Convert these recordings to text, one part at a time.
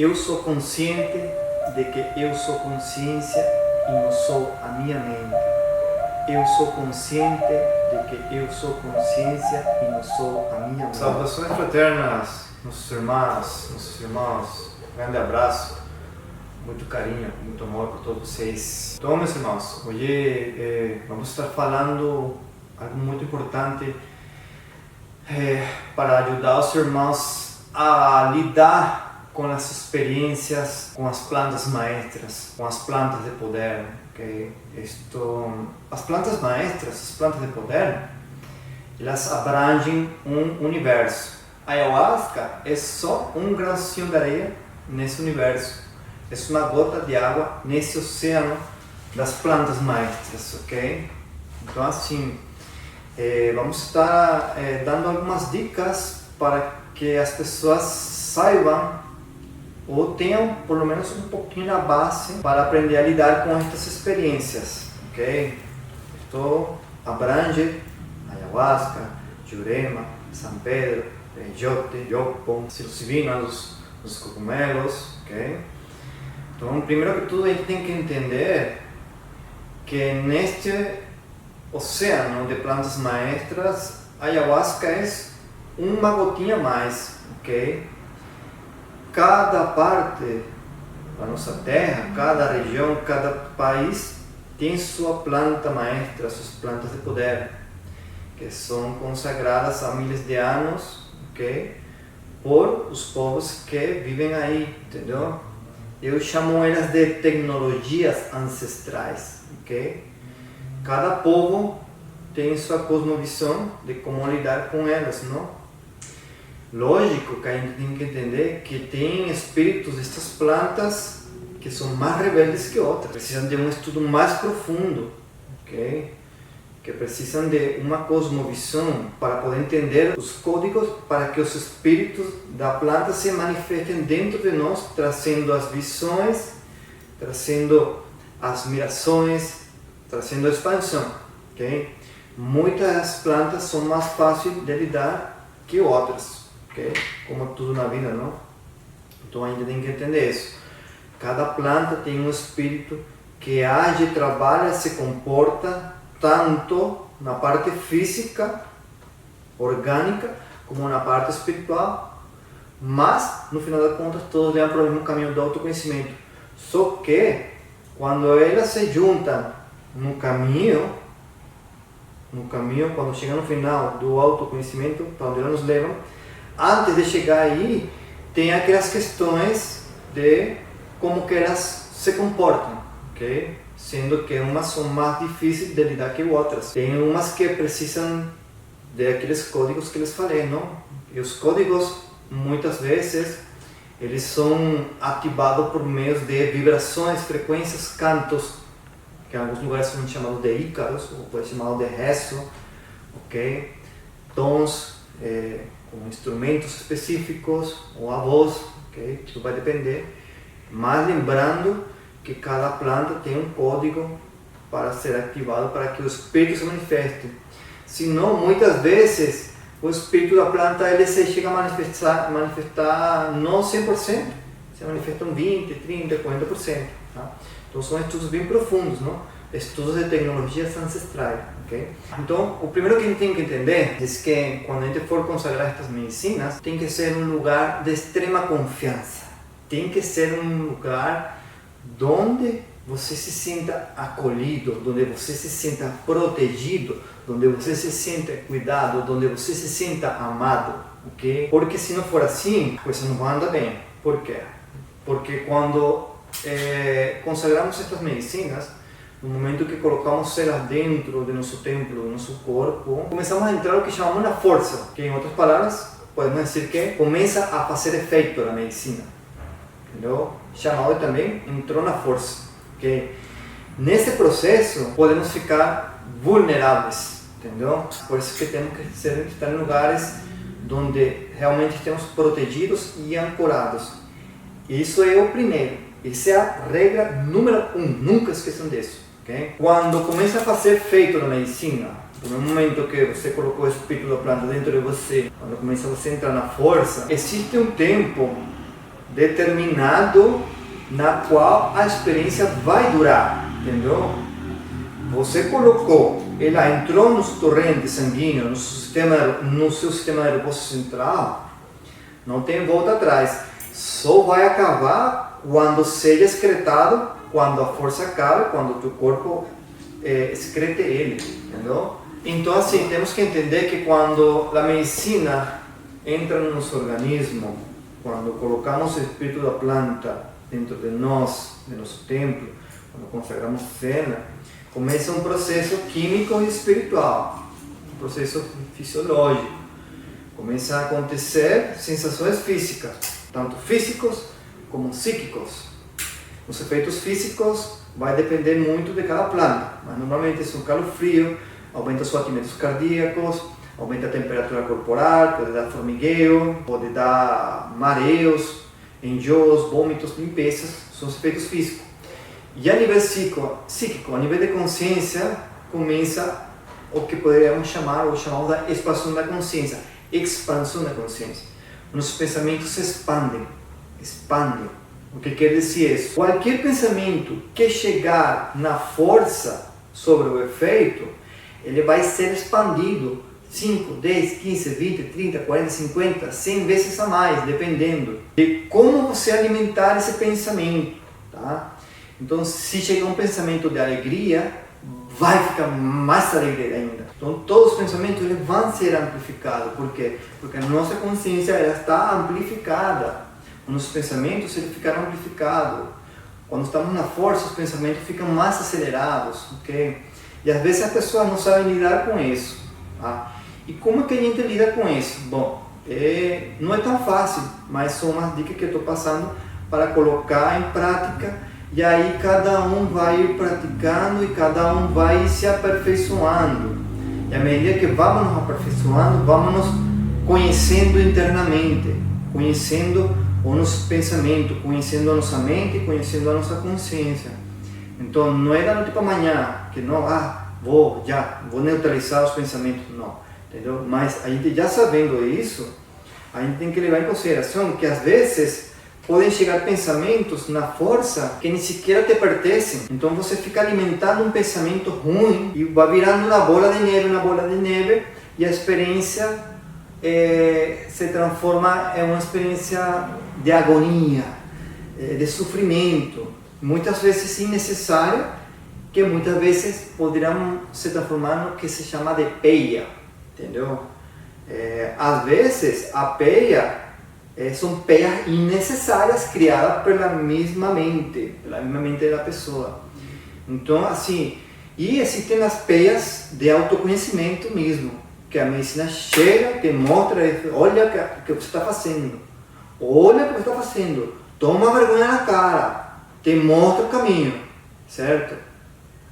Eu sou consciente de que eu sou consciência e não sou a minha mente. Eu sou consciente de que eu sou consciência e não sou a minha mente. Saudações fraternas, nossos irmãos. Grande abraço, muito carinho, muito amor por todos vocês. Então, meus irmãos, hoje vamos estar falando algo muito importante para ajudar os irmãos a lidar com as experiências, com as plantas maestras, com as plantas de poder. Okay? As plantas maestras, as plantas de poder, elas abrangem um universo. A ayahuasca é só um grãozinho de areia nesse universo. É uma gota de água nesse oceano das plantas maestras, ok? Então, assim, vamos estar dando algumas dicas para que as pessoas saibam ou tenham pelo menos um pouquinho na base para aprender a lidar com estas experiências, ok? Isto abrange ayahuasca, jurema, San Pedro, peyote, yopon, psilocibina, os cogumelos, ok? Então, primeiro que tudo, a gente tem que entender que neste oceano de plantas maestras, a ayahuasca é uma gotinha a mais, ok? Cada parte da nossa terra, cada região, cada país tem sua planta maestra, suas plantas de poder, que são consagradas há milhares de anos, ok? Por os povos que vivem aí, entendeu? Eu chamo elas de tecnologias ancestrais, ok? Cada povo tem sua cosmovisão de como lidar com elas, não? Lógico que a gente tem que entender que tem espíritos destas plantas que são mais rebeldes que outras, precisam de um estudo mais profundo, ok? Que precisam de uma cosmovisão para poder entender os códigos para que os espíritos da planta se manifestem dentro de nós, trazendo as visões, trazendo as mirações, trazendo a expansão, ok? Muitas plantas são mais fáceis de lidar que outras. Okay? Como tudo na vida, não? Então a gente tem que entender isso. Cada planta tem um espírito que age, trabalha, se comporta tanto na parte física, orgânica, como na parte espiritual, mas no final das contas todos levam para o mesmo caminho do autoconhecimento. Só que quando elas se juntam no caminho, quando chega no final do autoconhecimento, para onde elas nos levam, antes de chegar aí, tem aquelas questões de como que elas se comportam, ok? Sendo que umas são mais difíceis de lidar que outras. Tem umas que precisam de aqueles códigos que les falei, não? E os códigos, muitas vezes, eles são ativados por meio de vibrações, frequências, cantos, que em alguns lugares são chamados de ícaros, ou pode ser chamado de rezo, ok? Tons, com instrumentos específicos ou a voz, ok? Isso vai depender, mas lembrando que cada planta tem um código para ser ativado para que o espírito se manifeste. Senão, muitas vezes, o espírito da planta ele se chega a manifestar não 100%, se manifestam 20%, 30%, 40%. Tá? Então são estudos bem profundos, não? Estudos de tecnologias ancestrais, ok? Então, o primeiro que a gente tem que entender é que quando a gente for consagrar estas medicinas, tem que ser um lugar de extrema confiança. Tem que ser um lugar onde você se sinta acolhido, onde você se sinta protegido, onde você se sinta cuidado, onde você se sinta amado, ok? Porque se não for assim, a coisa não vai andar bem. Por quê? Porque quando consagramos estas medicinas, no momento que colocamos elas dentro do nosso templo, do nosso corpo, começamos a entrar o que chamamos na força, que em outras palavras, podemos dizer que começa a fazer efeito na medicina. Entendeu? Chamado também entrou na força. Okay? Nesse processo, podemos ficar vulneráveis, entendeu? Por isso que temos que estar em lugares onde realmente estamos protegidos e ancorados. Isso é o primeiro. Essa é a regra número 1. Nunca esqueçam disso. Okay? Quando começa a fazer efeito na medicina, no momento que você colocou o espírito da planta dentro de você, quando começa você a entrar na força, existe um tempo determinado na qual a experiência vai durar, entendeu? Você colocou, ela entrou no torrente sanguíneo, no seu sistema nervoso central, não tem volta atrás. Só vai acabar quando seja excretado, quando a força acabe, quando o teu corpo excrete ele, entendeu? Então assim, temos que entender que quando a medicina entra no nosso organismo, quando colocamos o espírito da planta dentro de nós, de nosso templo, quando consagramos cena, começa um processo químico e espiritual, um processo fisiológico. Começa a acontecer sensações físicas, tanto físicos como psíquicos. Os efeitos físicos vai depender muito de cada planta, mas normalmente são calafrio, aumenta os batimentos cardíacos, aumenta a temperatura corporal, pode dar formigueio, pode dar mareos, enjoos, vômitos, limpezas, são os efeitos físicos. E a nível psíquico, a nível de consciência, começa o que poderíamos chamar, ou chamamos da expansão da consciência, expansão da consciência. Nossos pensamentos se expandem. O que quer dizer isso? Qualquer pensamento que chegar na força sobre o efeito, ele vai ser expandido 5, 10, 15, 20, 30, 40, 50, 100 vezes a mais, dependendo de como você alimentar esse pensamento, tá? Então, se chegar um pensamento de alegria, vai ficar mais alegre ainda. Então, todos os pensamentos eles vão ser amplificados. Por quê? Porque a nossa consciência ela está amplificada. Os nossos pensamentos eles ficaram amplificados. Quando estamos na força, os pensamentos ficam mais acelerados, ok? E às vezes as pessoas não sabem lidar com isso, tá? E como que a gente lida com isso? Bom, não é tão fácil, mas são umas dicas que eu estou passando para colocar em prática. E aí cada um vai praticando e cada um vai se aperfeiçoando. E à medida que vamos nos aperfeiçoando, vamos nos conhecendo internamente, conhecendo o nosso pensamento, conhecendo a nossa mente, conhecendo a nossa consciência. Então não é da noite para amanhã que não, vou neutralizar os pensamentos, não, entendeu? Mas a gente já sabendo isso, a gente tem que levar em consideração que às vezes podem chegar pensamentos na força que nem sequer te pertencem. Então você fica alimentando um pensamento ruim e vai virando uma bola de neve, e a experiência se transforma em uma experiência de agonia, de sofrimento, muitas vezes innecessária, que muitas vezes poderão se transformar no que se chama de peia, entendeu? Às vezes a peia são peias innecessárias criadas pela mesma mente da pessoa. Então, assim, e existem as peias de autoconhecimento mesmo, que a medicina chega, te mostra, olha o que você está fazendo, toma vergonha na cara, te mostra o caminho, certo?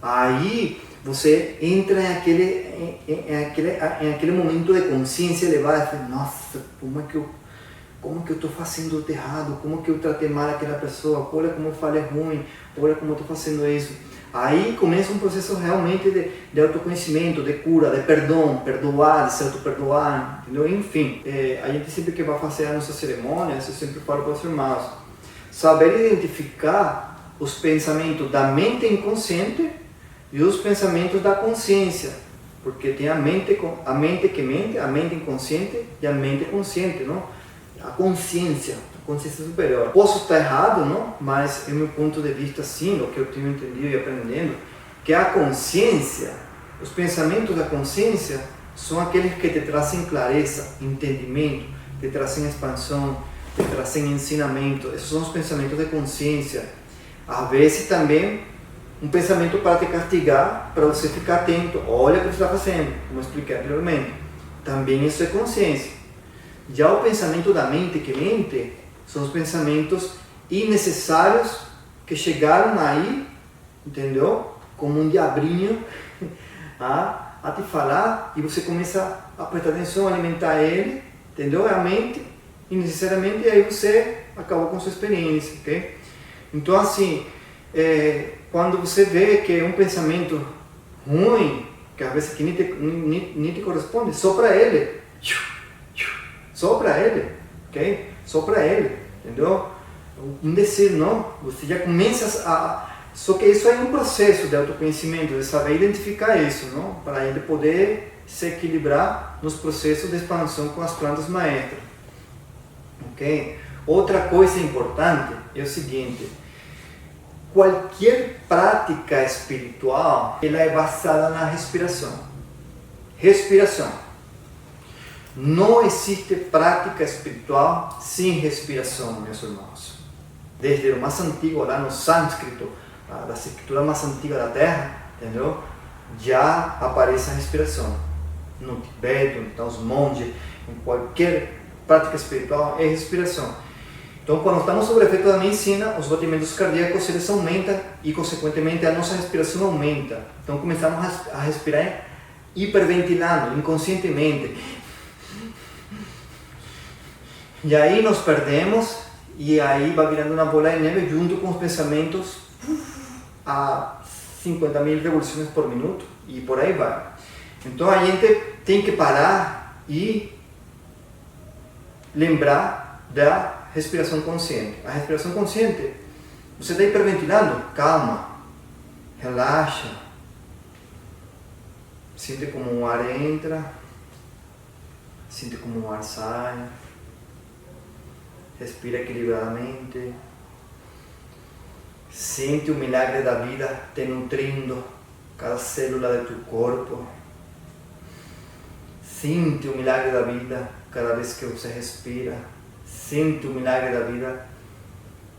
Aí você entra em aquele momento de consciência elevada, e fala, nossa, como que eu estou fazendo de errado, como que eu tratei mal aquela pessoa, olha como eu falei ruim, olha como eu estou fazendo isso. Aí começa um processo realmente de autoconhecimento, de cura, de perdão, perdoar, de se auto-perdoar, entendeu? Enfim, a gente sempre que vai fazer as nossas cerimônias, eu sempre falo para os irmãos, saber identificar os pensamentos da mente inconsciente e os pensamentos da consciência, porque tem a mente que mente, a mente inconsciente e a mente consciente, não? A consciência superior. Posso estar errado, não? Mas é o meu ponto de vista, sim, o que eu tenho entendido e aprendendo, que a consciência, os pensamentos da consciência são aqueles que te trazem clareza, entendimento, te trazem expansão, te trazem ensinamento. Esses são os pensamentos de consciência. Às vezes também um pensamento para te castigar, para você ficar atento. Olha o que você está fazendo, como eu expliquei anteriormente. Também isso é consciência. Já o pensamento da mente que mente são os pensamentos innecessários que chegaram aí, entendeu? Como um diabrinho a te falar, e você começa a prestar atenção, a alimentar ele, entendeu? É a mente, innecessariamente, e aí você acabou com sua experiência, ok? Então, assim, quando você vê que é um pensamento ruim, que às vezes que nem te corresponde, sopra ele, ok? Sopra ele, entendeu? um desejo, não? Você já começa a... Só que isso é um processo de autoconhecimento, de saber identificar isso, não? Para ele poder se equilibrar nos processos de expansão com as plantas maestras. Ok? Outra coisa importante é o seguinte: qualquer prática espiritual, ela é basada na respiração. Respiração. Não existe prática espiritual sem respiração, meus irmãos. Desde o mais antigo, lá no sânscrito, das escrituras mais antigas da Terra, entendeu? Já aparece a respiração. No Tibete, onde estão os monges, em qualquer prática espiritual, é respiração. Então, quando estamos sob o efeito da medicina, os batimentos cardíacos eles aumentam e, consequentemente, a nossa respiração aumenta. Então, começamos a respirar hiperventilando, inconscientemente. E aí nos perdemos, e aí vai virando uma bola de neve junto com os pensamentos a 50.000 revoluções por minuto, e por aí vai. Então, a gente tem que parar e lembrar da respiração consciente. A respiração consciente, você está hiperventilando? Calma, relaxa, sente como o ar entra, sente como o ar sai, respira equilibradamente, sente o milagre da vida te nutrindo cada célula de tu corpo, sente o milagre da vida cada vez que você respira. Sente o milagre da vida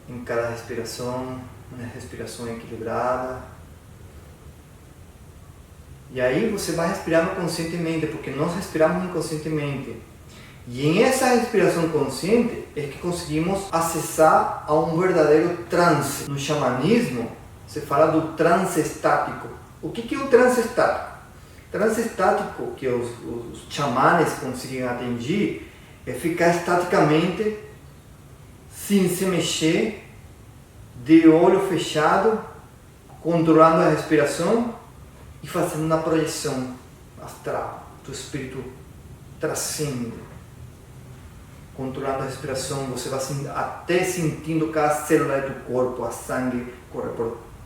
em cada respiração, uma respiração equilibrada. E aí você vai respirando conscientemente, porque nós respiramos inconscientemente. E em essa respiração consciente é que conseguimos acessar a um verdadeiro transe. No xamanismo, se fala do transe estático. O que é o transe estático? O transe estático que os xamanes conseguem atingir é ficar estaticamente, sem se mexer, de olho fechado, controlando a respiração e fazendo uma projeção astral. O espírito transcende, controlando a respiração. Você vai até sentindo cada célula do corpo, a sangue corre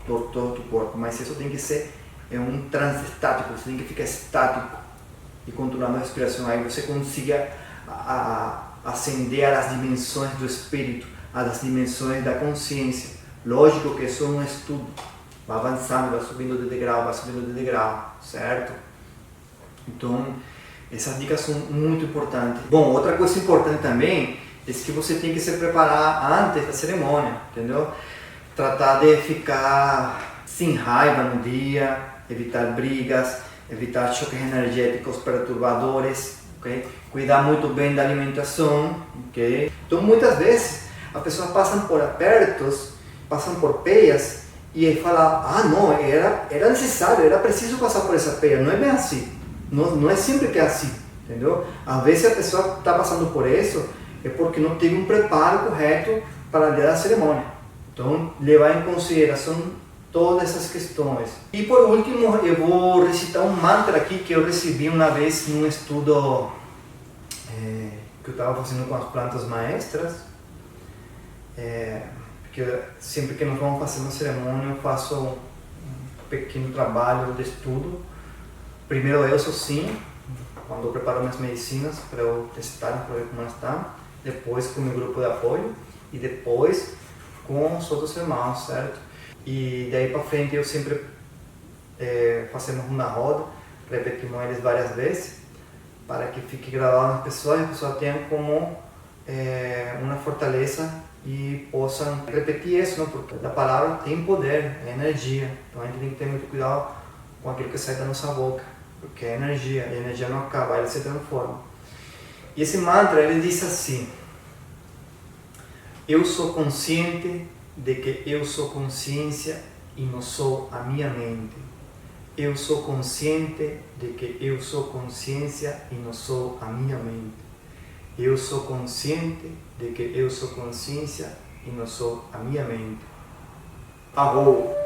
por todo o corpo. Mas isso tem que ser um transe estático, você tem que ficar estático e controlando a respiração. Aí você consiga ascender às dimensões do espírito, às dimensões da consciência. Lógico que isso é um estudo, vai avançando, vai subindo de degrau, certo? Então, essas dicas são muito importantes. Bom, outra coisa importante também é que você tem que se preparar antes da cerimônia, entendeu? Tratar de ficar sem raiva no dia, evitar brigas, evitar choques energéticos perturbadores, ok? Cuidar muito bem da alimentação, ok? Então, muitas vezes, as pessoas passam por apertos, passam por peias e falam, ah, não, era necessário, era preciso passar por essa peia. Não é bem assim. Não é sempre que é assim, entendeu? Às vezes a pessoa está passando por isso é porque não teve um preparo correto para o dia da cerimônia. Então, levar em consideração todas essas questões. E por último, eu vou recitar um mantra aqui que eu recebi uma vez em um estudo que eu estava fazendo com as plantas maestras. Porque sempre que nós vamos fazer uma cerimônia, eu faço um pequeno trabalho de estudo. Primeiro eu sozinho, quando eu preparo minhas medicinas para eu testar, para ver como elas estão. Depois com o meu grupo de apoio e depois com os outros irmãos, certo? E daí para frente eu sempre fazemos uma roda, repetimos eles várias vezes para que fique gravado nas pessoas e as pessoas tenham como uma fortaleza e possam repetir isso, não? Porque a palavra tem poder, é energia. Então a gente tem que ter muito cuidado com aquilo que sai da nossa boca, porque é energia, e a energia não acaba, ela se transforma. E esse mantra, ele diz assim: eu sou consciente de que eu sou consciência e não sou a minha mente. Eu sou consciente de que eu sou consciência e não sou a minha mente. Eu sou consciente de que eu sou consciência e não sou a minha mente. Arrou.